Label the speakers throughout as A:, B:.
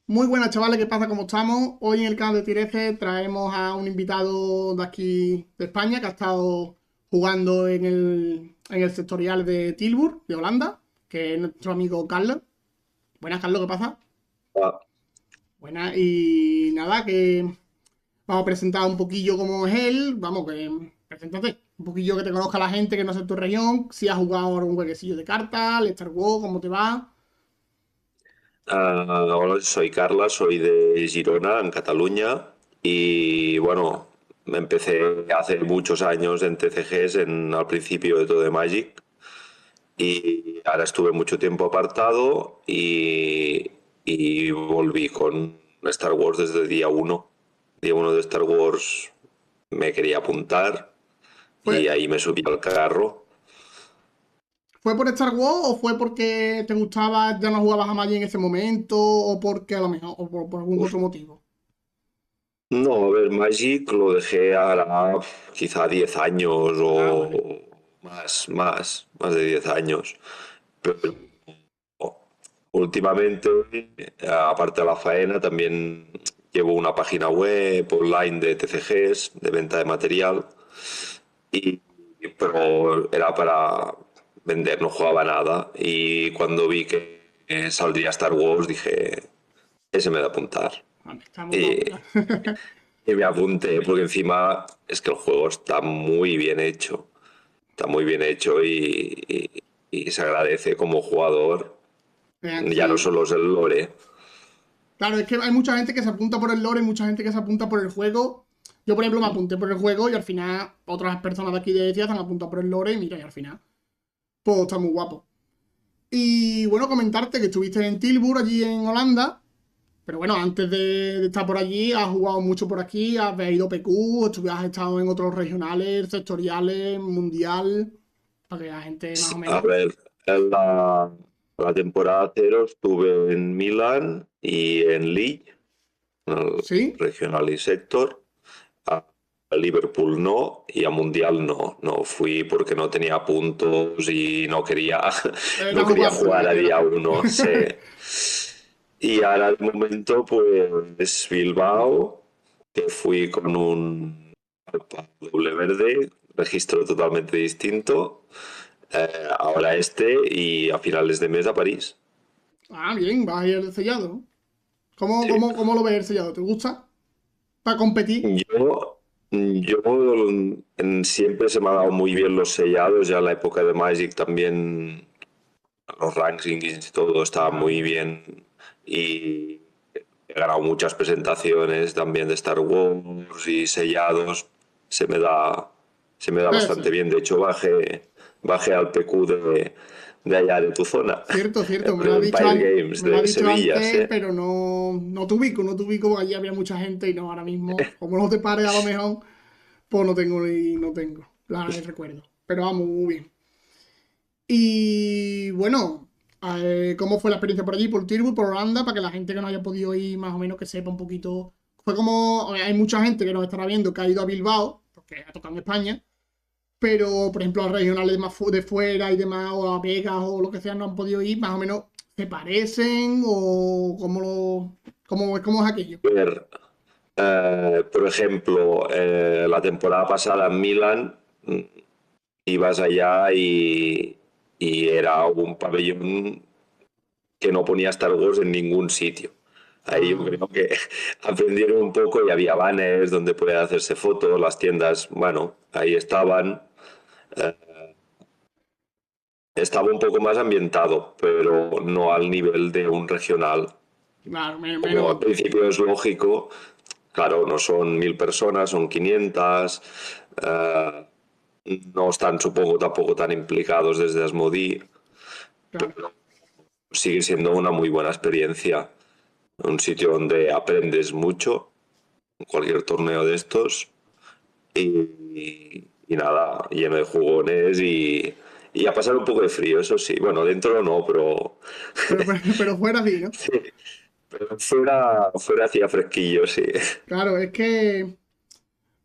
A: Muy buenas, chavales, ¿qué pasa? ¿Cómo estamos? Hoy en el canal de Tirece traemos a un invitado de aquí de España que ha estado jugando en el sectorial de Tilburg, de Holanda, que es nuestro amigo Carlos. Buenas, Carlos, ¿qué pasa?
B: Ah,
A: Buenas, y nada, que vamos a presentar un poquillo cómo es él. Vamos, que preséntate, un poquillo que te conozca la gente que no es de tu región, si has jugado algún jueguecillo de cartas, el Star Wars, cómo te va.
B: hola, soy Carla, soy de Girona, en Cataluña, y bueno, me empecé hace muchos años en TCGs, al principio de todo de Magic, y ahora estuve mucho tiempo apartado y volví con Star Wars desde el día uno. Día uno de Star Wars me quería apuntar y
A: ¿Fue,
B: ahí me subí al carro.
A: ¿Fue por Star Wars o fue porque te gustaba, ya no jugabas a Magic en ese momento o porque a lo mejor, o por algún otro motivo?
B: No, a ver, Magic lo dejé ahora quizá 10 años
A: Ah, vale.
B: o más de 10 años. Pero últimamente, aparte de la faena, también llevo una página web online de TCGs, de venta de material, y, pero era para vender, no jugaba nada. Y cuando vi que saldría Star Wars, dije, ese me da apuntar.
A: Vale, estamos
B: Y,
A: vamos.
B: y me apunté, porque encima es que el juego está muy bien hecho. Está muy bien hecho y se agradece como jugador.
A: Vean,
B: Ya no
A: sí.
B: solo es el lore.
A: Claro, es que hay mucha gente que se apunta por el lore y mucha gente que se apunta por el juego. Yo, por ejemplo, me apunté por el juego y al final otras personas de aquí de Ciudad se han apuntado por el lore y mira, y al final, pues está muy guapo. Y bueno, comentarte que estuviste en Tilburg, allí en Holanda. Pero bueno, antes de estar por allí, has jugado mucho por aquí, has ido PQ, has estado en otros regionales, sectoriales, mundial, para que la gente más o
B: A
A: menos.
B: ver, en la temporada cero estuve en Milán y en League, en el
A: ¿Sí?
B: Regional y Sector. A Liverpool no y a Mundial no. No fui porque no tenía puntos y no quería,
A: Era
B: no quería
A: jugártela,
B: jugar a
A: era.
B: día uno. Y ahora de momento pues Bilbao, que fui con un Alfa doble verde, registro totalmente distinto. Ahora este y a finales de mes a París.
A: Ah, bien, vas a ir el sellado, ¿no? ¿Cómo,
B: Sí.
A: cómo, cómo lo ves el sellado? ¿Te gusta? ¿Para competir?
B: Yo siempre se me ha dado muy bien los sellados, ya en la época de Magic también los rankings y todo estaba
A: Ah,
B: muy
A: bien.
B: bien y he ganado muchas presentaciones también de Star Wars y sellados, se me da, se me da
A: Sí,
B: bastante
A: sí.
B: bien. De hecho, bajé al PQ de allá de tu zona,
A: Cierto, cierto,
B: el Empire Games
A: me lo ha
B: de
A: dicho
B: Sevilla,
A: antes,
B: sí.
A: pero no te ubico, porque allí había mucha gente y no, ahora mismo, como no te pare a lo mejor, pues no tengo el recuerdo. Pero vamos, muy bien. Y bueno, ¿cómo fue la experiencia por allí, por Tilburg, por Holanda, para que la gente que no haya podido ir más o menos que sepa un poquito? Fue como, hay mucha gente que nos estará viendo que ha ido a Bilbao, porque ha tocado en España, pero por ejemplo a regionales más de fuera y demás, o a Vegas o lo que sea, no han podido ir, más o menos, ¿se parecen o cómo es aquello?
B: A ver, por ejemplo, la temporada pasada en Milán ibas allá y era un pabellón que no ponía Star Wars en ningún sitio. Ahí yo
A: Ah,
B: creo que aprendieron un poco y había banners donde podían hacerse fotos, las tiendas, bueno, ahí estaban. Estaba un poco más ambientado, pero no al nivel de un regional.
A: claro,
B: Como al
A: menos,
B: principio es lógico, claro, no son 1000 personas, son 500. eh, no están, supongo, tampoco tan implicados desde Asmodee.
A: claro.
B: Sigue siendo una muy buena experiencia. Un sitio donde aprendes mucho, en cualquier torneo de estos. Y nada, lleno de jugones y a pasar un poco de frío, eso sí. Bueno, dentro no, pero,
A: Pero fuera así, ¿no?
B: sí, pero fuera hacía fresquillo, sí.
A: Claro, es que,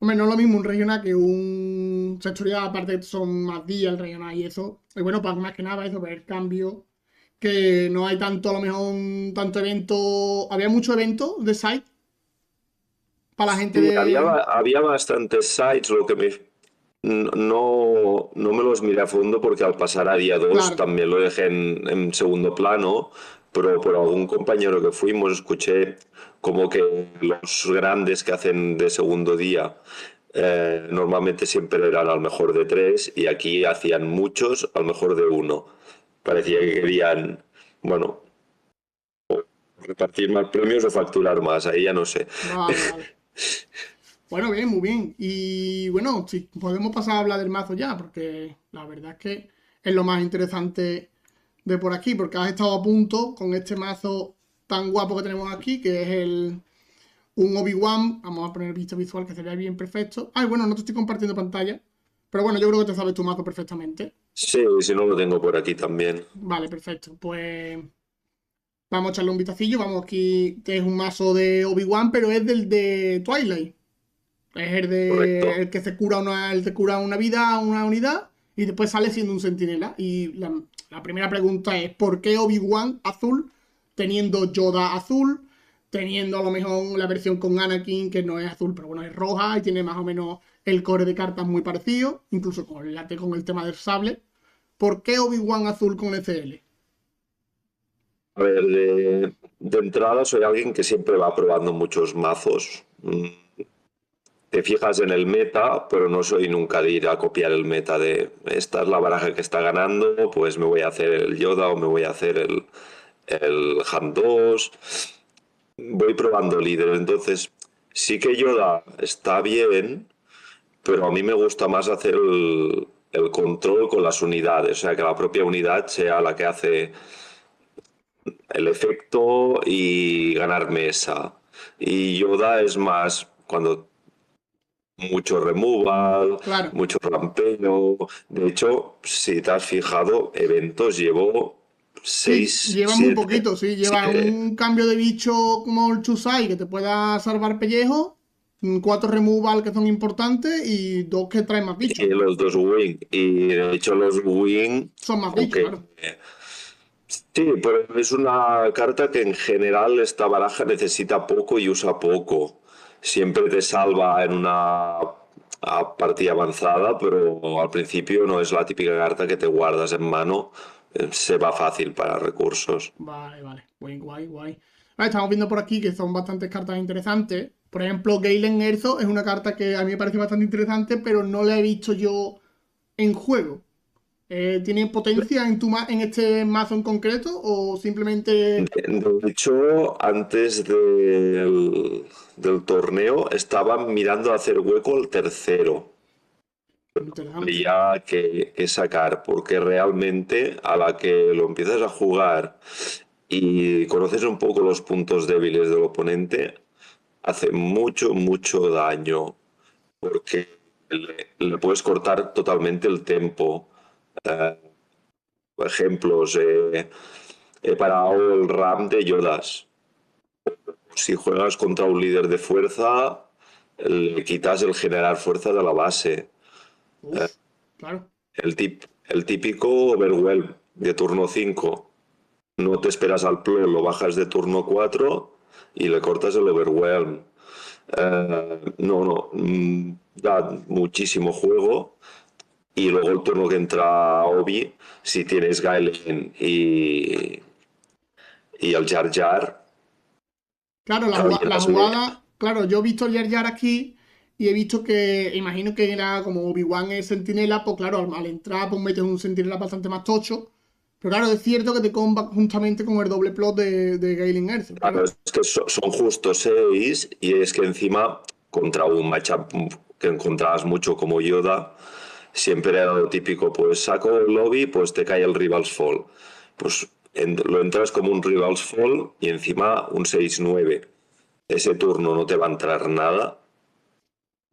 A: hombre, no es lo mismo un regional que un sectorial, aparte son más días el regional y eso. Y bueno, para más que nada eso, ver el cambio. que no hay tanto, a lo mejor, tanto evento. Había mucho evento de site para la gente
B: Sí, había,
A: de.
B: había bastantes sites, lo que no me los miré a fondo porque al pasar a día 2
A: Claro,
B: también lo dejé en segundo plano, pero por algún compañero que fuimos escuché como que los grandes que hacen de segundo día normalmente siempre eran al mejor de tres y aquí hacían muchos al mejor de uno. Parecía que querían, bueno, repartir más premios o facturar más, ahí ya no sé.
A: vale, vale. Bueno, bien, muy bien. Y bueno, sí, podemos pasar a hablar del mazo ya, porque la verdad es que es lo más interesante de por aquí, porque has estado a punto con este mazo tan guapo que tenemos aquí, que es un Obi-Wan. Vamos a poner vista visual, que sería bien perfecto. Ay, bueno, no te estoy compartiendo pantalla, pero bueno, yo creo que te sabes tu mazo perfectamente.
B: Sí, si no lo tengo por aquí también.
A: Vale, perfecto. Pues vamos a echarle un vistacillo. Vamos aquí, que es un mazo de Obi-Wan, pero es del de Twilight. Es
B: Correcto.
A: el que se cura una vida, una unidad, y después sale siendo un centinela. Y la primera pregunta es: ¿por qué Obi-Wan azul, teniendo Yoda azul, teniendo a lo mejor la versión con Anakin, que no es azul, pero bueno, es roja y tiene más o menos el core de cartas muy parecido, incluso con el tema del sable? ¿Por qué Obi-Wan azul con ECL?
B: A ver, de entrada soy alguien que siempre va probando muchos mazos. Te fijas en el meta, pero no soy nunca de ir a copiar el meta de esta es la baraja que está ganando, pues me voy a hacer el Yoda o me voy a hacer el Han 2. Voy probando líderes, entonces sí que Yoda está bien, pero a mí me gusta más hacer el control con las unidades, o sea, que la propia unidad sea la que hace el efecto y ganar mesa. Y Yoda es más cuando mucho removal,
A: Claro.
B: mucho rampeo. De hecho, si te has fijado, eventos llevo
A: Sí,
B: 6
A: lleva muy
B: 7
A: poquito, sí,
B: Sí,
A: lleva un cambio de bicho como el Chusai que te pueda salvar pellejo, cuatro removal que son importantes y dos que traen más bichos.
B: y los dos wing. Y de hecho los wing,
A: Son más bichos,
B: aunque
A: claro.
B: sí, pero es una carta que en general esta baraja necesita poco y usa poco. Siempre te salva en una partida avanzada, pero al principio no es la típica carta que te guardas en mano. Se va fácil para recursos.
A: Vale, vale, guay, guay, guay. Vale, estamos viendo por aquí que son bastantes cartas interesantes. Por ejemplo, Galen Erso es una carta que a mí me parece bastante interesante, pero no la he visto yo en juego. ¿Tiene potencia en en este mazo en concreto o simplemente
B: De hecho, antes del torneo estaban mirando a hacer hueco el tercero.
A: interesante?
B: Habría que sacar, porque realmente a la que lo empiezas a jugar y conoces un poco los puntos débiles del oponente, hace mucho, mucho daño, porque le puedes cortar totalmente el tempo. Ejemplos, he parado el RAM de Yodas. Si juegas contra un líder de fuerza, le quitas el generar fuerza de la base.
A: Uf, claro.
B: El típico overwhelm de turno 5. No te esperas al plot, lo bajas de turno 4 y le cortas el overwhelm. No, da muchísimo juego. Y luego el turno que entra Obi, si tienes Galen y el Jar Jar,
A: Claro, la
B: caballeras
A: jugada, claro, yo he visto el Yar Yar aquí y he visto que, imagino que era como Obi-Wan es sentinela, pues claro, al entrar pues metes un sentinela bastante más tocho, pero claro, es cierto que te comba justamente con el doble plot de Galen Erso,
B: Claro,
A: claro.
B: es que son justo 6 y es que encima contra un matchup que encontrabas mucho como Yoda, siempre era lo típico, pues saco el lobby, pues te cae el Rival's Fall. Pues lo entras como un Rival's Fall y encima un 6-9. Ese turno no te va a entrar nada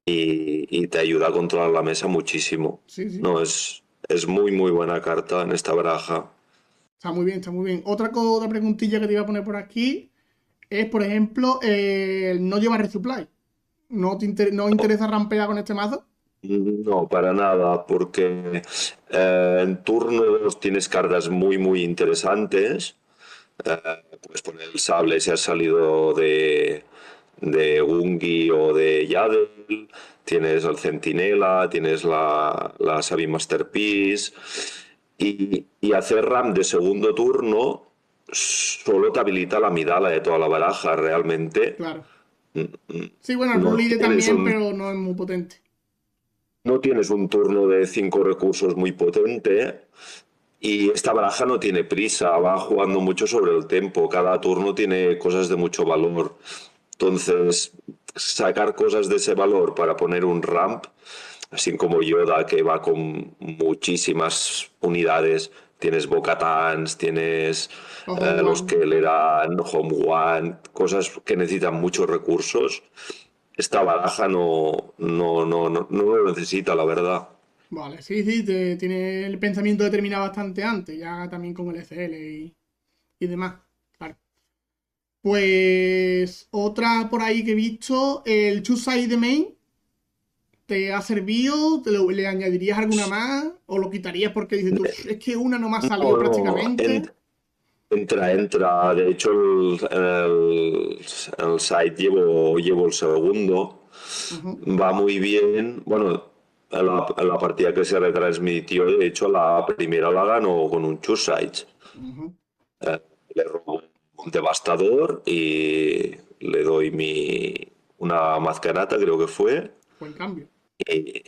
B: y te ayuda a controlar la mesa muchísimo.
A: Sí, sí,
B: No, es muy muy buena carta en esta baraja.
A: está muy bien, está muy bien. Otra preguntilla que te iba a poner por aquí es, por ejemplo, no lleva resupply. ¿No te interesa rampear con este mazo?
B: No, para nada, porque en turno 2 tienes cartas muy, muy interesantes. Eh, Puedes poner el sable si has salido de Gungi o de Yadel. Tienes el Centinela, tienes la Sabi Masterpiece. Y hacer RAM de segundo turno solo te habilita la Midala de toda la baraja, realmente.
A: Claro.
B: mm,
A: Sí, bueno, el Blue
B: No
A: Leader
B: tienes
A: también,
B: un
A: pero no es muy potente.
B: No tienes un turno de 5 recursos muy potente y esta baraja no tiene prisa, va jugando mucho sobre el tempo, cada turno tiene cosas de mucho valor. Entonces, sacar cosas de ese valor para poner un ramp, así como Yoda que va con muchísimas unidades, tienes Bo-Katans, tienes
A: O Home
B: los
A: One.
B: Kelleran, Home One, cosas que necesitan muchos recursos. Esta baraja no lo necesita, la verdad.
A: Vale, sí, sí, tiene el pensamiento determinado bastante antes, ya también con el SL y demás. Claro. Pues otra por ahí que he visto, el Choose Side de Main, ¿te ha servido? ¿Le añadirías alguna más? ¿O lo quitarías porque dices tú, es que una no me ha salido
B: No, no,
A: prácticamente"?
B: entra. De hecho, en el site llevo el segundo.
A: Ujú,
B: Va muy bien. Bueno, en la partida que se retransmitió, de hecho, la primera la ganó con un Two Sides.
A: ujú.
B: Le robo un devastador y le doy una mazcanata, creo que fue.
A: Buen cambio.
B: Y,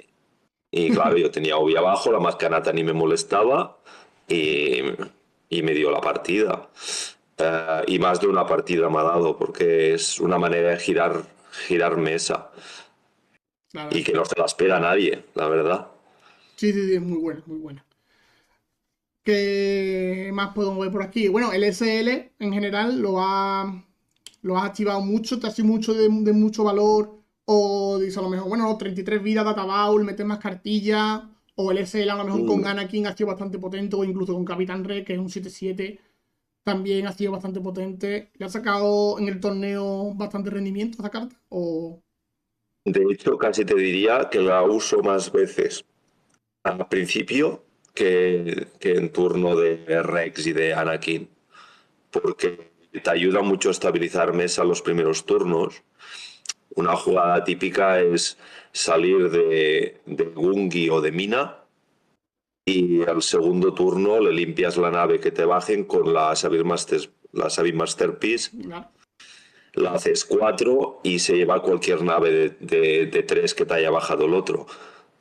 B: y claro, yo tenía Obi abajo, la mazcanata ni me molestaba y, y me dio la partida. Y más de una partida me ha dado porque es una manera de girar mesa
A: La verdad
B: y
A: es
B: que
A: que
B: no se la espera nadie, la verdad.
A: sí, sí, sí, es muy buena, muy buena. ¿Qué más podemos ver por aquí? Bueno, el SL en general lo has activado mucho, te ha sido mucho de mucho valor. O dices a lo mejor, bueno, 33 vidas, Data Bowl, metes más cartillas. O el SL a lo mejor con
B: Mm,
A: Anakin ha sido bastante potente. O incluso con Capitán Red, que es un 7-7, también ha sido bastante potente. ¿Le ha sacado en el torneo bastante rendimiento a esa carta? O.
B: De hecho, casi te diría que la uso más veces al principio que en turno de Rex y de Anakin, porque te ayuda mucho a estabilizar mesa los primeros turnos. Una jugada típica es salir de Gungi o de Mina y al segundo turno le limpias la nave que te bajen con la Sabin Masterpiece,
A: Claro.
B: la haces 4 y se lleva cualquier nave de 3 que te haya bajado el otro.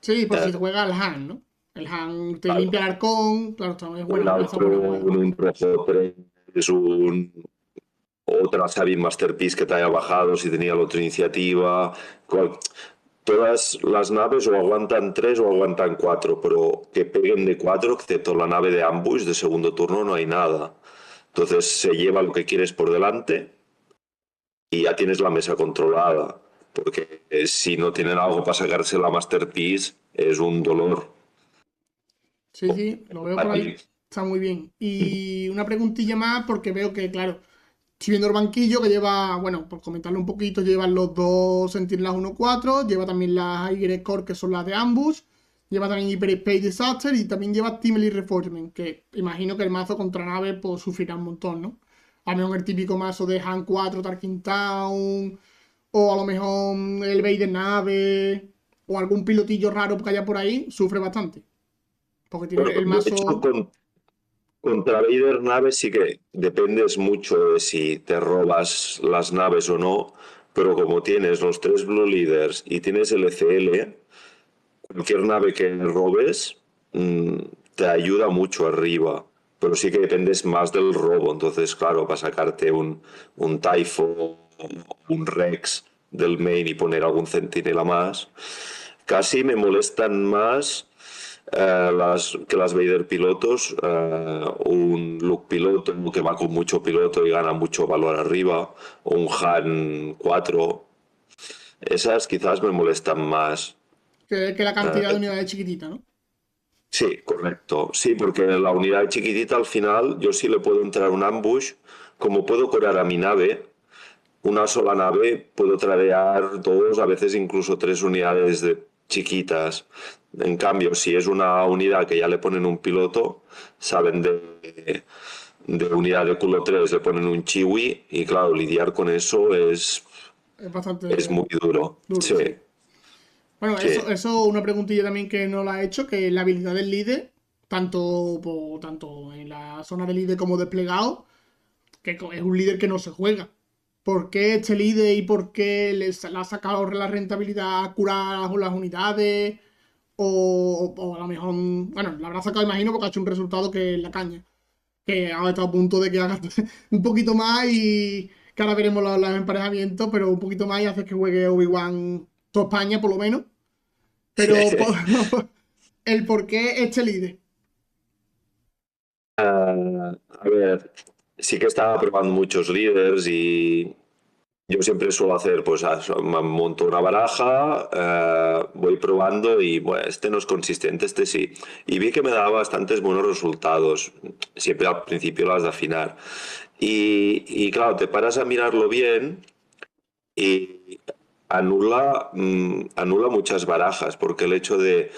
A: Sí, por si te juega el Han, ¿no? El Han te limpia
B: Claro,
A: el arcón. Claro, es
B: un
A: buena, esa es buena jugada.
B: halcón, un rojo 3, otra Sabin Masterpiece que te haya bajado si tenía la otra iniciativa. Todas las naves o aguantan 3 o aguantan 4, pero que peguen de 4, excepto la nave de ambush de segundo turno, no hay nada. Entonces se lleva lo que quieres por delante y ya tienes la mesa controlada. Porque si no tienen algo para sacarse la Masterpiece, es un dolor.
A: Sí, sí, lo veo por ahí. Está muy bien. Y una preguntilla más, porque veo que, claro, estoy viendo el banquillo que lleva, bueno, por comentarlo un poquito, llevan los dos Sentinelas 1-4, lleva también las Aegir Core, que son las de Ambush, lleva también Hyperspace Disaster y también lleva Timely Reinforcement, que imagino que el mazo contra nave pues sufrirá un montón, ¿no? A lo mejor el típico mazo de Han 4, Tarkin Town, o a lo mejor el Vader nave, o algún pilotillo raro que haya por ahí, sufre bastante. Porque tiene
B: Bueno,
A: el
B: de hecho,
A: mazo.
B: contra Vader naves sí que dependes mucho de si te robas las naves o no, pero como tienes los 3 Blue Leaders y tienes el ECL, cualquier nave que robes mm, te ayuda mucho arriba, pero sí que dependes más del robo. Entonces, claro, para sacarte un Typho, un Rex del main y poner algún centinela más, casi me molestan más que las Vader pilotos, un Luke piloto que va con mucho piloto y gana mucho valor arriba, o un Han 4. Esas quizás me molestan más.
A: Que la cantidad de
B: Eh,
A: unidades chiquitita, ¿no?
B: Sí, correcto. Sí, porque la unidad chiquitita al final yo sí le puedo entrar un ambush, como puedo curar a mi nave, una sola nave puedo tradear dos, a veces incluso 3 unidades chiquitas. En cambio, si es una unidad que ya le ponen un piloto, saben de unidad de culo 3 le ponen un chiwi y claro, lidiar con eso
A: Es
B: es
A: bastante
B: muy duro.
A: duro,
B: Sí,
A: sí. Bueno,
B: sí.
A: eso una preguntilla también que no la he hecho, que la habilidad del líder, tanto en la zona de líder como desplegado, es un líder que no se juega. ¿Por qué este líder y por qué le ha sacado la rentabilidad a curar las unidades? O a lo mejor, bueno, la habrá sacado, imagino, porque ha hecho un resultado que es la caña. Que ha estado a punto de que haga un poquito más y que ahora veremos los emparejamientos, pero un poquito más y hace que juegue Obi-Wan toda España, por lo menos. Pero el por qué este líder.
B: A ver, sí que estaba probando muchos líderes y yo siempre suelo hacer, pues monto una baraja, voy probando y bueno, este no es consistente, este sí. Y vi que me daba bastantes buenos resultados, siempre al principio las de afinar. Y claro, te paras a mirarlo bien y anula muchas barajas, porque el hecho de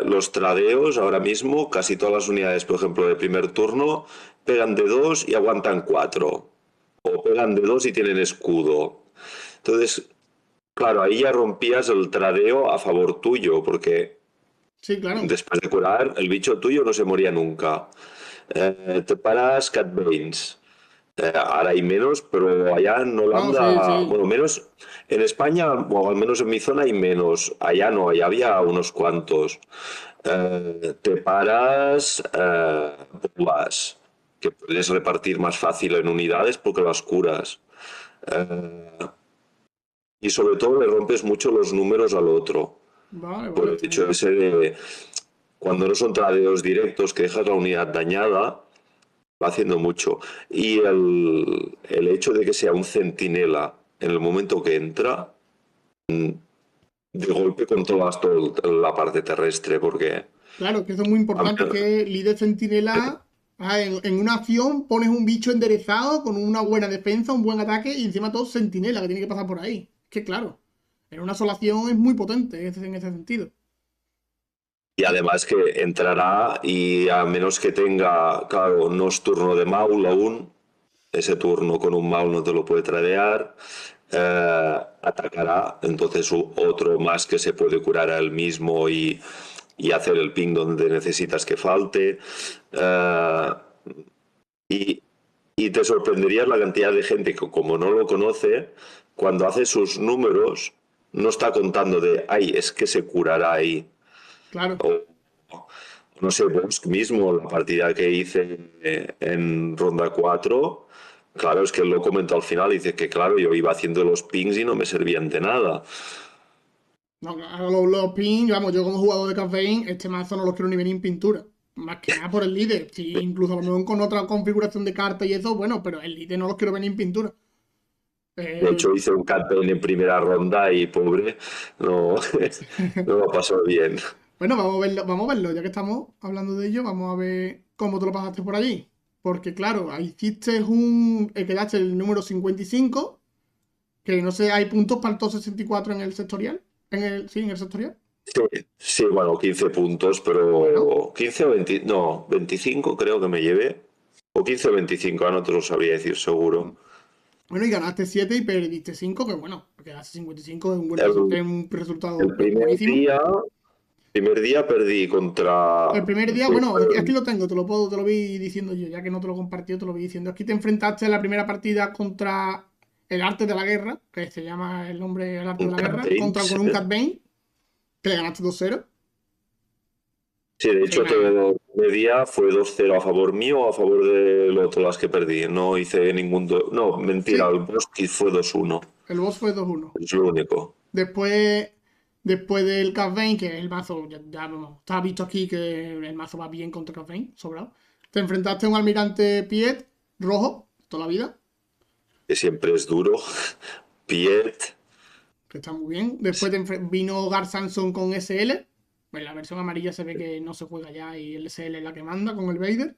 B: los tradeos ahora mismo, casi todas las unidades, por ejemplo, de primer turno, pegan de 2 y aguantan 4 o pegan de 2 y tienen escudo. Entonces, claro, ahí ya rompías el tradeo a favor tuyo, porque
A: Sí, claro.
B: después de curar, el bicho tuyo no se moría nunca. Te paras Cat Banes. Ahora hay menos, pero allá en
A: No, sí,
B: Holanda,
A: sí.
B: bueno, menos en España, o al menos en mi zona hay menos. Allá no, allá había unos cuantos. Te paras bolas, que puedes repartir más fácil en unidades porque las curas. Eh, y sobre todo le rompes mucho los números al otro.
A: Vale,
B: Por
A: vale,
B: el
A: está muy
B: hecho
A: bien.
B: ese de cuando no son tradeos directos que dejas la unidad dañada, va haciendo mucho. Y el hecho de que sea un centinela en el momento que entra, de golpe controlas toda la parte terrestre, porque
A: Claro, que eso es muy
B: a mí,
A: importante, que líder centinela, en una acción pones un bicho enderezado con una buena defensa, un buen ataque y encima todo centinela que tiene que pasar por ahí. Que claro, en una sola acción es muy potente en ese sentido.
B: y además que entrará y a menos que tenga, claro, no es turno de Maul aún, ese turno con un Maul no te lo puede tradear, atacará, entonces otro más que se puede curar a él mismo y hacer el ping donde necesitas que falte. Eh, y, y te sorprenderías la cantidad de gente que como no lo conoce, cuando hace sus números, no está contando de, ay, es que se curará ahí.
A: Claro.
B: O no sé, vos mismo, la partida que hice en ronda 4 claro, es que él lo comentó al final, dice que claro, yo iba haciendo los pings y no me servían de nada.
A: No, claro, los pins, vamos, yo como jugador de Caffeine, este mazo no los quiero ni venir en pintura. Más que nada por el líder. Sí, incluso a lo mejor con otra configuración de carta y eso, bueno, pero el líder no los quiero venir en pintura.
B: De
A: Eh,
B: hecho, hice un campaign en primera ronda y pobre, no, no lo pasó bien.
A: Bueno, vamos a verlo, ya que estamos hablando de ello, vamos a ver cómo te lo pasaste por allí. Porque claro, ahí hiciste quedaste el número 55, que no sé, hay puntos para el top 64 en el sectorial. Sí, en el sectorial.
B: Sí, sí, bueno, 15 puntos,
A: Bueno,
B: pero 15 o 20, no, 25 creo que me llevé. O 15 o 25, ahora no te lo sabría decir seguro.
A: bueno, y ganaste 7 y perdiste 5, que bueno, quedaste 55 es
B: El,
A: es un resultado
B: el
A: buenísimo.
B: primer día perdí
A: El
B: contra...
A: primer día, bueno, aquí lo tengo, te lo vi diciendo yo, ya que no te lo compartí, te lo vi diciendo. Aquí te enfrentaste en la primera partida contra el arte de la guerra, que se llama el nombre el arte
B: un
A: de la guerra,
B: campaign,
A: con
B: sí.
A: un Cat Bane, que le ganaste 2-0.
B: Sí, de
A: Sí,
B: hecho, todo el primer día fue 2-0 a favor mío o a favor del otro, las que perdí. No hice ningún... No, mentira,
A: sí,
B: el Bosque fue 2-1.
A: el boss fue 2-1.
B: Es lo único.
A: Después, después del Cat Bane, que es el mazo, ya vamos, está visto aquí que el mazo va bien contra Cat Bane, sobrado. Te enfrentaste a un almirante Piet rojo, toda la vida,
B: Que siempre es duro. Piet,
A: que está muy bien. Después vino Gar Samson con SL. En la versión amarilla se ve que no se juega ya y el SL es la que manda con el Vader.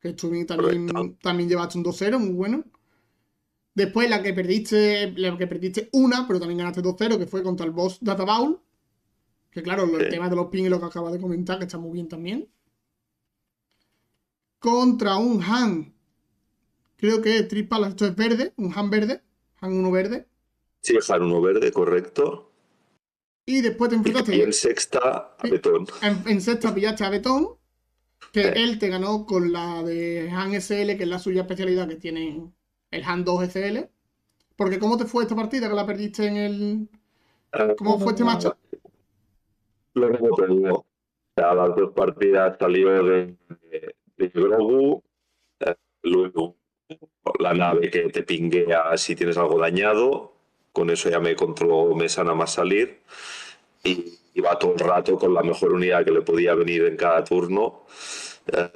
A: Que
B: correcto.
A: también llevaste un 2-0, muy bueno. Después la que perdiste una, pero también ganaste 2-0, que fue contra el boss Data Bowl. Que claro, el
B: Sí.
A: tema de los ping y lo que acaba de comentar, que está muy bien también. Contra un Han, creo que es triple, esto es verde, un Han verde, Han uno verde.
B: Sí, dejar uno verde, correcto.
A: Y después te
B: Y caí en
A: enfrentaste
B: sexta a Betón.
A: en sexta pillaste a Betón, que
B: Eh,
A: él te ganó con la de Han SL, que es la suya especialidad que tiene el Han 2 SL. Porque ¿cómo te fue esta partida que la perdiste en el... ¿Cómo fue este matchup?
B: lo mismo te digo. O sea, las dos partidas salió de Grogu, luego la nave que te pinguea si tienes algo dañado, con eso ya me controló, me sana más salir, y iba todo el rato con la mejor unidad que le podía venir en cada turno. Eh,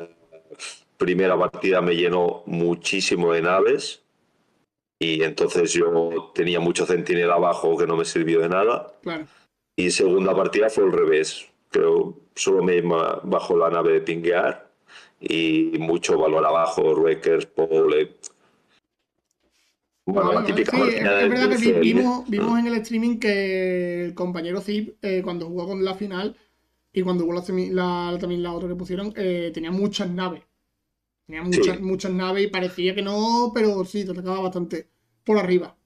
B: Primera partida me llenó muchísimo de naves y entonces yo tenía mucho centinela abajo que no me sirvió de nada.
A: Claro.
B: Y segunda partida fue al revés. Creo solo me bajó la nave de pinguear y mucho valor abajo, Wreckers, Pole. Bueno,
A: Vale,
B: la
A: vale.
B: típica
A: Sí,
B: partida
A: es verdad
B: del
A: que
B: CL.
A: vimos en el streaming que el compañero Zip, cuando jugó con la final y cuando jugó también la otra que pusieron, tenía muchas naves. Tenía muchas,
B: Sí,
A: muchas naves y parecía que no, pero sí, te atacaba bastante por arriba.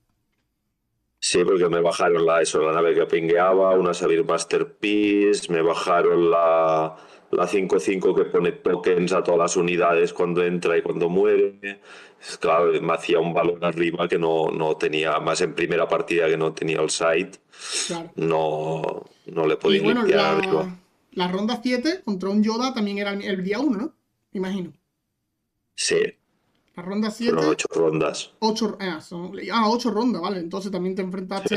B: sí, porque me bajaron la nave que pingueaba, una Sabir Masterpiece, me bajaron la 5-5 que pone tokens a todas las unidades cuando entra y cuando muere. Claro, me hacía un valor arriba que no tenía, más en primera partida que no tenía el site,
A: Claro.
B: no le
A: Y
B: podía
A: bueno,
B: limpiar arriba.
A: la ronda 7 contra un Yoda también era el día uno, ¿no? Imagino.
B: Sí,
A: La ronda
B: fueron
A: 7
B: 8 rondas.
A: 8 8 rondas, ¿vale? Entonces también te enfrentaste
B: Sí,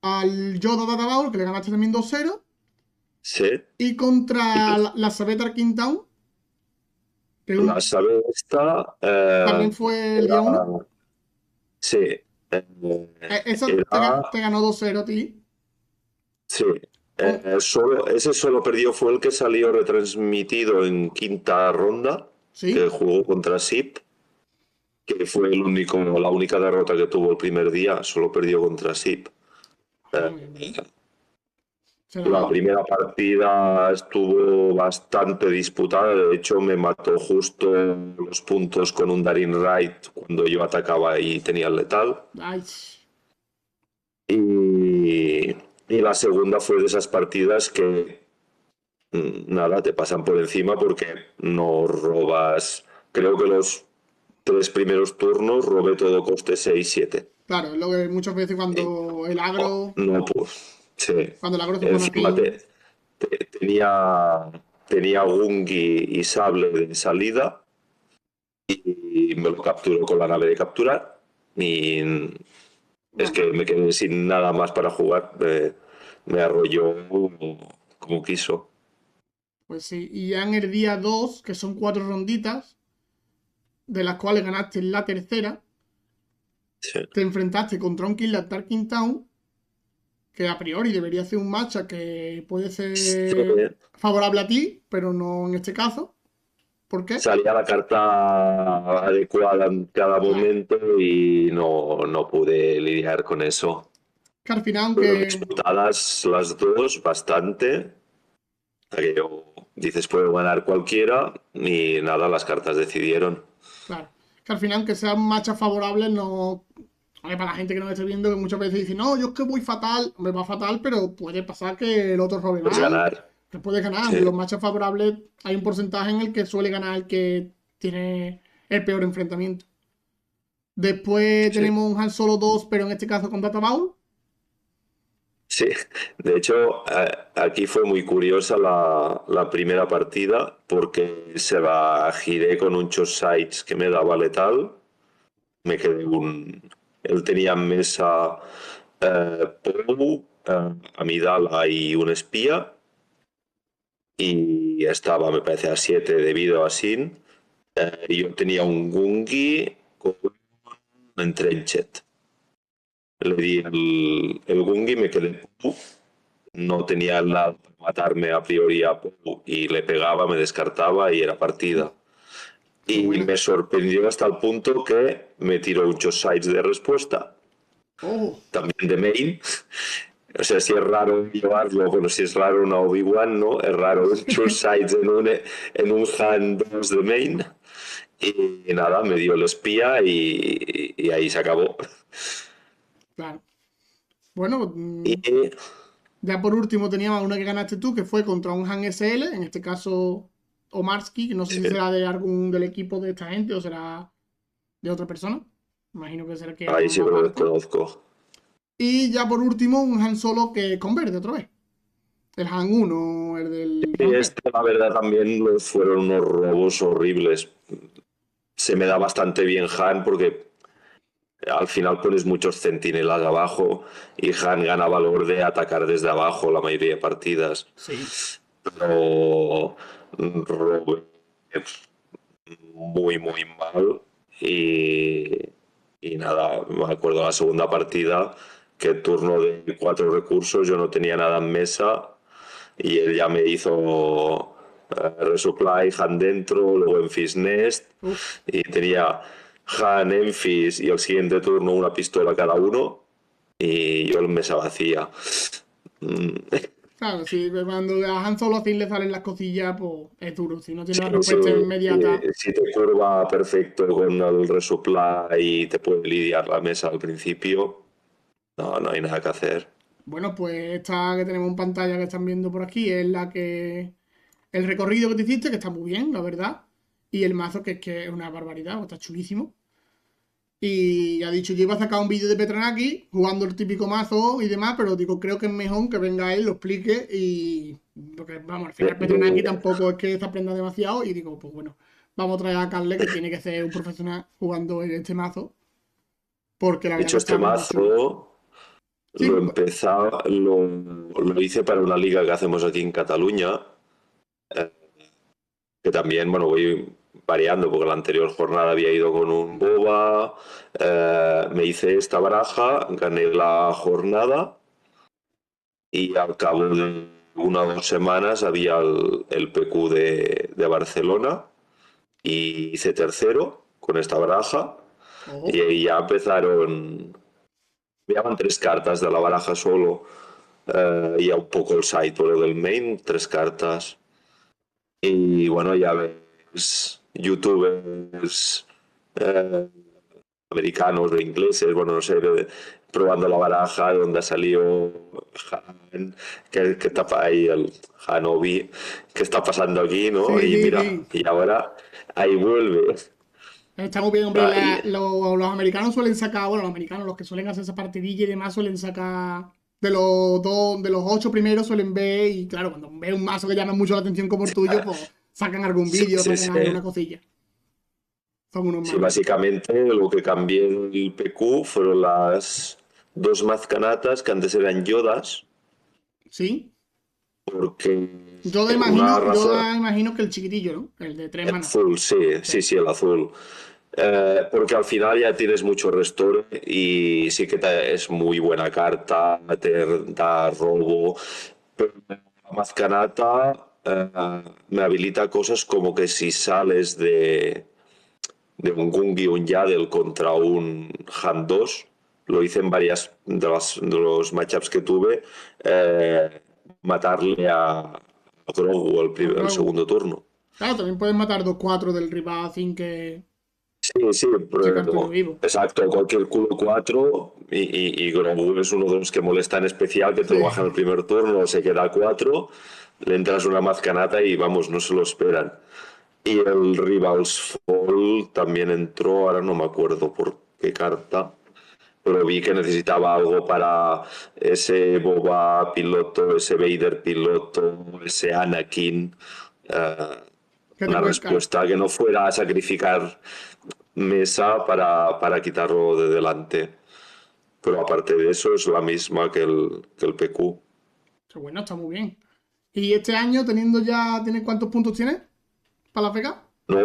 A: al Yoda Data Bowl, que le ganaste también 2-0.
B: sí.
A: Y
B: Y
A: contra la Sabetar Town, que
B: la sabe esta
A: también fue el día uno.
B: era, sí,
A: Esa te
B: era.
A: ganó 2-0 a ti.
B: Sí,
A: Con,
B: ese solo perdió fue el que salió retransmitido en quinta ronda, que
A: ¿Sí?
B: jugó contra SIP, que fue la única derrota que tuvo el primer día, solo perdió contra SIP.
A: Ah,
B: Eh,
A: muy bien.
B: la
A: Será.
B: primera partida estuvo bastante disputada, de hecho me mató justo los puntos con un Darin Wright cuando yo atacaba y tenía el letal.
A: Ay,
B: Y la segunda fue de esas partidas que nada, te pasan por encima porque no robas. Creo que los tres primeros turnos robé todo coste 6-7.
A: claro, es lo que muchas veces
B: No, pues, sí.
A: cuando el agro se pone
B: Encima
A: así.
B: tenía Gungi y Sable de salida y me lo capturó con la nave de capturar. Y es
A: Bueno,
B: que me quedé sin nada más para jugar. Me arrolló como quiso.
A: pues sí. Y ya en el día 2 que son 4 ronditas, de las cuales ganaste la tercera,
B: Sí.
A: te enfrentaste contra un Kill Tarkin Town, que a priori debería ser un matchup que puede
B: Sí,
A: ser favorable a ti, pero no en este caso. ¿Por qué?
B: salía la carta adecuada en cada
A: Claro.
B: momento y no pude lidiar con eso.
A: Que al final,
B: Fueron
A: aunque.
B: disputadas las dos bastante. Aquello, dices, puedo ganar cualquiera y nada, las cartas decidieron.
A: Claro. Que al final, aunque sean matchups favorables, no. A ver, para la gente que nos esté viendo, que muchas veces dice, no, yo es que voy fatal, me va fatal, pero puede pasar que el otro robe
B: Puedes
A: mal,
B: ganar.
A: que puedes ganar.
B: Sí,
A: Aunque los matchups favorables hay un porcentaje en el que suele ganar el que tiene el peor enfrentamiento. Después
B: sí.
A: tenemos un Han Solo 2, pero en este caso con Data Bowl.
B: Sí, de hecho, aquí fue muy curiosa la primera partida porque se la giré con un sites que me daba letal. Me quedé Él tenía en mesa Pou, Amidala y un espía y estaba, me parece, a 7 debido a Sin. Y yo tenía un Gungi con un Entrenchet. Le di el Gungi, me quedé Pou, no tenía nada para matarme a priori a Pou y le pegaba, me descartaba y era partida.
A: Qué
B: Y
A: buena.
B: me sorprendió hasta el punto que me tiró muchos sites de respuesta,
A: Ojo.
B: también de main, O sea, si es raro llevarlo, bueno, si es raro una Obi-Wan, ¿no? Es raro un Two Sides en un Han 2 de main. Y nada, me dio el espía y ahí se acabó.
A: Claro. Bueno,
B: Y
A: ya por último teníamos una que ganaste tú, que fue contra un Han SL, en este caso Omarsky, que no sé si
B: sí,
A: será de algún del equipo de esta gente o será de otra persona. Imagino que será que
B: ahí
A: hagan
B: sí
A: más
B: que lo
A: barco.
B: desconozco.
A: Y ya por último, un Han Solo que con verde otra vez. El Han 1, el del romper.
B: Este, la verdad, también fueron unos robos horribles. Se me da bastante bien Han porque al final pones muchos centinelas abajo y Han gana valor de atacar desde abajo la mayoría de partidas.
A: Sí.
B: Pero robé muy, muy mal. Y, y nada, me acuerdo la segunda partida que turno de 4 recursos, yo no tenía nada en mesa y él ya me hizo resupply, Han dentro, luego Enfis Nest
A: Uf.
B: y tenía Han, Enfis y el siguiente turno una pistola cada uno y yo en mesa vacía. Mm,
A: Claro, si cuando a Han Solo así le salen las cosillas, pues es duro. Si no tiene
B: Sí,
A: la
B: sí,
A: respuesta inmediata.
B: si te curva perfecto con el resupply y te puede lidiar la mesa al principio, no, no hay nada que hacer.
A: Bueno, pues esta que tenemos en pantalla que están viendo por aquí es la que. El recorrido que te hiciste, que está muy bien, la verdad. Y el mazo, que es una barbaridad, está chulísimo. Y ha dicho, yo iba a sacar un vídeo de Petranaki jugando el típico mazo y demás, pero digo, creo que es mejor que venga él, lo explique y... Porque, vamos, al
B: De,
A: final Petranaki
B: de-
A: tampoco es que se aprenda demasiado y digo, pues bueno, vamos a traer a Carle, que tiene que ser un profesional jugando en este mazo, porque la
B: de
A: verdad
B: hecho,
A: que
B: este
A: está muy chulo.
B: mazo
A: Sí,
B: lo hice para una liga que hacemos aquí en Cataluña, eh, que también, bueno, voy variando porque la anterior jornada había ido con un boba, me hice esta baraja, gané la jornada y al cabo de 1 o 2 semanas había el PQ de Barcelona y hice tercero con esta baraja y
A: ojo,
B: ahí ya empezaron, me llaman 3 cartas de la baraja solo y a un poco el sideboard del main, 3 cartas y bueno, ya ves youtubers eh, americanos o ingleses, bueno, no sé, probando la baraja, de donde ha salido Han, que está ahí el Hanobi, que está pasando aquí, ¿no?
A: sí,
B: Y
A: sí,
B: mira,
A: sí.
B: y ahora ahí vuelve.
A: Está muy bien, hombre.
B: Ah, y,
A: Los americanos suelen sacar, bueno, los americanos, los que suelen hacer esa partidilla y demás, suelen sacar de los dos, de los 8 primeros suelen ver, y claro, cuando ven un mazo que llama mucho la atención como el tuyo, pues sacan algún
B: sí,
A: vídeo,
B: sí,
A: sacan
B: sí.
A: alguna cosilla. Son unos
B: Sí,
A: máquinas.
B: básicamente lo que cambié en el PQ fueron las 2 mazcanatas que antes eran yodas,
A: ¿Sí?
B: porque una
A: Yo
B: raza,
A: imagino que el chiquitillo, ¿no? El de 3 manas.
B: azul, sí, sí,
A: Sí.
B: sí, el azul. Porque al final ya tienes mucho restore y sí que es muy buena carta, te da robo, pero la mazcanata me habilita cosas como que si sales de un Gungi o un Yadel contra un Han 2, lo hice en varias de los matchups que tuve, matarle a Grogu
A: A
B: el
A: Grogu.
B: segundo turno.
A: Claro, también puedes matar 2-4 del rival sin que
B: Sí, sí,
A: sacar el tuyo
B: pero
A: vivo.
B: exacto, cualquier culo 4 y Grogu es uno de los que molesta en especial, que te lo
A: Sí.
B: baja en el primer turno, se queda a 4, le entras una mazcanata y vamos, no se lo esperan. Y el Rival's Fall también entró, ahora no me acuerdo por qué carta, pero vi que necesitaba algo para ese Boba piloto, ese Vader piloto, ese Anakin. eh,
A: Que te
B: una
A: puede caer.
B: respuesta que no fuera a sacrificar mesa para quitarlo de delante. Pero aparte de eso es la misma que el PQ.
A: Pero bueno, está muy bien. ¿Y este año teniendo ya, ¿tienes cuántos puntos tienes para la FK?
B: No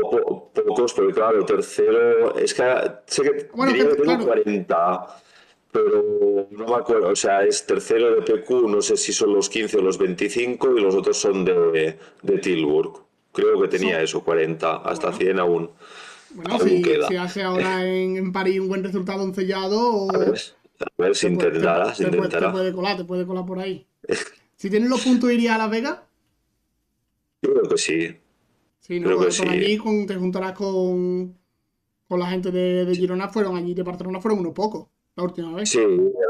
B: pocos, pero claro, tercero, es que sé que
A: Bueno,
B: diría que tengo
A: claro,
B: 40, pero no me acuerdo, o sea, es tercero de PQ, no sé si son los 15 o los 25 y los otros son de Tilburg. Creo que tenía
A: son.
B: eso, 40, hasta
A: Bueno,
B: 100 aún,
A: bueno,
B: aún
A: si
B: queda.
A: hace ahora en París un buen resultado en sellado,
B: A ver,
A: o
B: A ver, se
A: Te puede, te,
B: intentará, se intentará.
A: te puede colar por ahí. Si tienes los puntos, irías a Las Vegas.
B: Yo creo que sí,
A: Sí, ¿no?
B: creo que
A: Pues por
B: sí.
A: allí te juntarás con la gente de Girona. Fueron allí de Barcelona, fueron unos pocos la última vez.
B: Sí,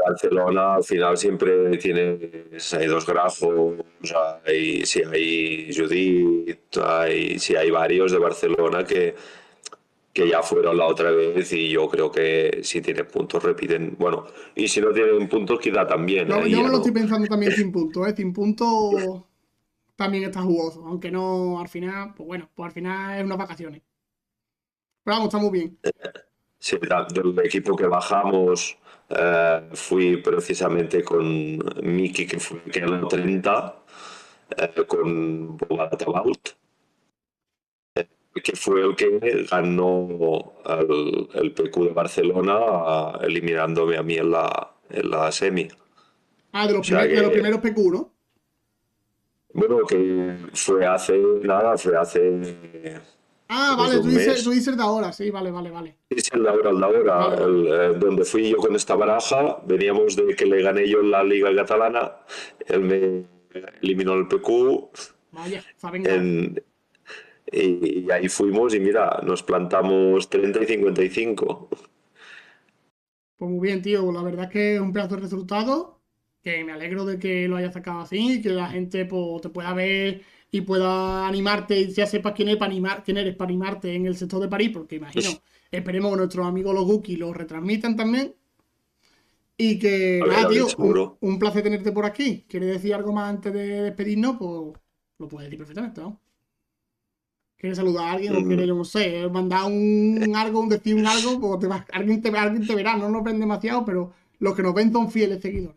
B: Barcelona al final siempre tienes, hay dos grafos, hay, sí, hay Judith, sí, hay varios de Barcelona que ya fueron la otra vez y yo creo que si tienen puntos repiten, bueno, y si no tienen puntos quizá también, ahí
A: Yo
B: ya
A: me lo estoy
B: no.
A: pensando también sin puntos, ¿eh? Sin puntos también está jugoso. Aunque no, al final, pues bueno, pues al final es unas vacaciones. Pero vamos, está muy bien.
B: Sí, del equipo que bajamos fui precisamente con Miki, que fue que era 30, con Bobatabaut, que fue el que ganó el PQ de Barcelona eliminándome a mí en la semi.
A: Ah,
B: O sea
A: de los
B: que,
A: primeros PQ, ¿no?
B: bueno, que fue hace nada, fue hace
A: Ah,
B: menos de
A: vale,
B: un
A: tú
B: mes.
A: dices de ahora, sí, vale, vale, vale.
B: Sí, el de ahora,
A: Vale, vale.
B: donde fui yo con esta baraja, veníamos de que le gané yo en la Liga Catalana, él me eliminó el PQ
A: Vaya, se ha vengado.
B: en, y ahí fuimos y mira, nos plantamos 30 y 55.
A: Pues muy bien, tío. La verdad es que es un pedazo de resultado. Que me alegro de que lo hayas sacado así. Y que la gente pues, te pueda ver y pueda animarte. Y ya sepas quién, es para animar, quién eres para animarte en el sector de París. Porque imagino, esperemos que nuestros amigos los Guki lo retransmitan también. Y que nada,
B: A ver,
A: tío.
B: seguro.
A: Un placer tenerte por aquí. ¿Quieres decir algo más antes de despedirnos? Pues lo puedes decir perfectamente, ¿no? ¿Quieres saludar a alguien o
B: Mm,
A: quieres, yo no sé, mandar un algo, decir un algo? Pues alguien te verá, no nos ven demasiado, pero los que nos ven son fieles seguidores.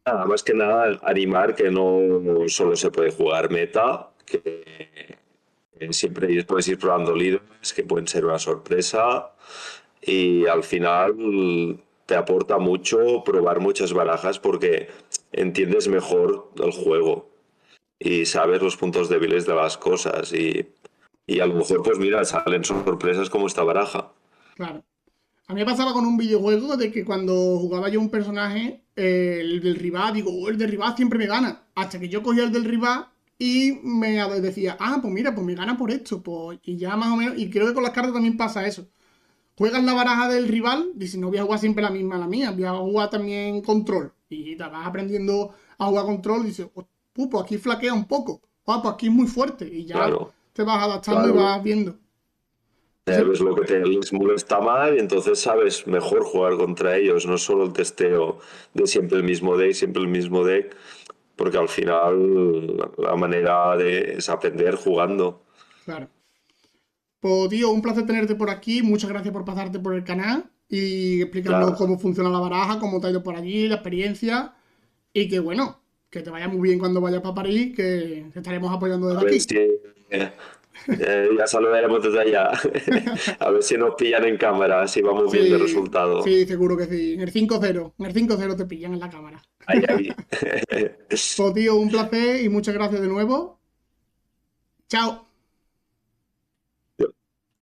B: Nada más que nada, animar que no solo se puede jugar meta, que siempre puedes ir probando líderes que pueden ser una sorpresa y al final te aporta mucho probar muchas barajas porque entiendes mejor el juego y sabes los puntos débiles de las cosas y a lo mejor pues mira, salen sorpresas como esta baraja.
A: Claro. A mí me pasaba con un videojuego de que cuando jugaba yo un personaje, el del rival, digo, "Oh, el del rival siempre me gana". Hasta que yo cogía el del rival y me decía, ah, pues mira, pues me gana por esto. Pues, y ya más o menos, y creo que con las cartas también pasa eso. Juegas la baraja del rival, dices, no voy a jugar siempre la misma la mía, voy a jugar también control. Y te vas aprendiendo a jugar control, y dices, oh, pues aquí flaquea un poco, pues aquí es muy fuerte. Y ya
B: Claro,
A: te vas adaptando y
B: claro.
A: vas viendo. Entonces,
B: Ves lo que te les molesta mal y entonces sabes mejor jugar contra ellos, no solo el testeo de siempre el mismo deck, siempre el mismo deck, porque al final la manera de es aprender jugando.
A: claro. Pues tío, un placer tenerte por aquí. Muchas gracias por pasarte por el canal y explicarnos
B: Nada,
A: cómo funciona la baraja, cómo te ha ido por allí, la experiencia. Y que bueno, que te vaya muy bien cuando vayas para París, que te estaremos apoyando desde
B: a ver
A: aquí.
B: si ya saludaremos desde allá, a ver si nos pillan en cámara, si vamos bien de
A: Sí,
B: resultado.
A: sí, seguro que sí. En el 5-0 te pillan en la cámara.
B: Ahí, ahí.
A: Pues tío, un placer y muchas gracias de nuevo. Chao.